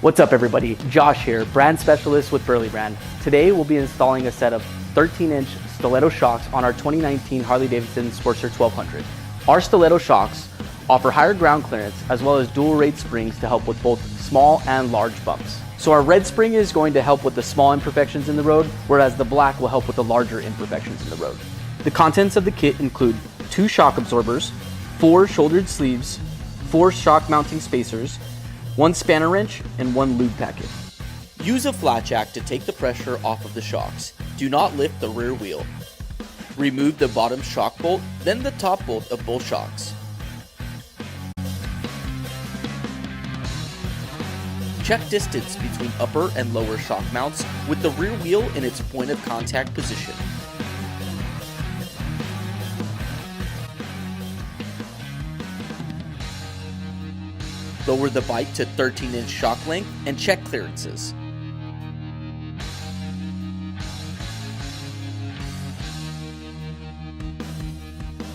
What's up everybody, Josh here, brand specialist with Burly brand. Today we'll be installing a set of 13-inch Stiletto shocks on our 2019 Harley-Davidson Sportster 1200. Our Stiletto shocks offer higher ground clearance as well as dual rate springs to help with both small and large bumps. So our red spring is going to help with the small imperfections in the road, whereas the black will help with the larger imperfections in the road. The contents of the kit include 2 shock absorbers, 4 shouldered sleeves, 4 shock mounting spacers, 1 spanner wrench, and 1 lube packet. Use a flat jack to take the pressure off of the shocks. Do not lift the rear wheel. Remove the bottom shock bolt, then the top bolt of both shocks. Check distance between upper and lower shock mounts with the rear wheel in its point of contact position. Lower the bike to 13-inch shock length and check clearances.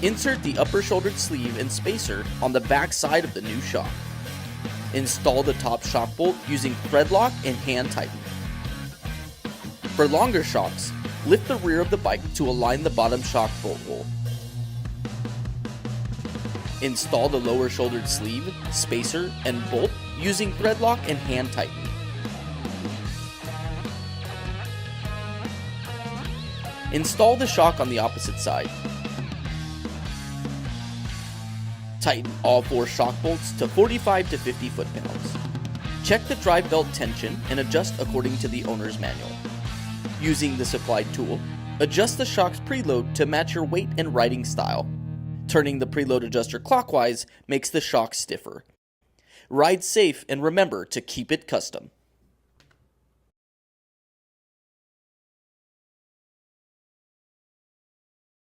Insert the upper shouldered sleeve and spacer on the back side of the new shock. Install the top shock bolt using thread lock and hand tighten. For longer shocks, lift the rear of the bike to align the bottom shock bolt hole. Install the lower shouldered sleeve, spacer, and bolt using thread lock and hand tighten. Install the shock on the opposite side. Tighten all 4 shock bolts to 45 to 50 foot-pounds. Check the drive belt tension and adjust according to the owner's manual. Using the supplied tool, adjust the shock's preload to match your weight and riding style. Turning the preload adjuster clockwise makes the shock stiffer. Ride safe and remember to keep it custom.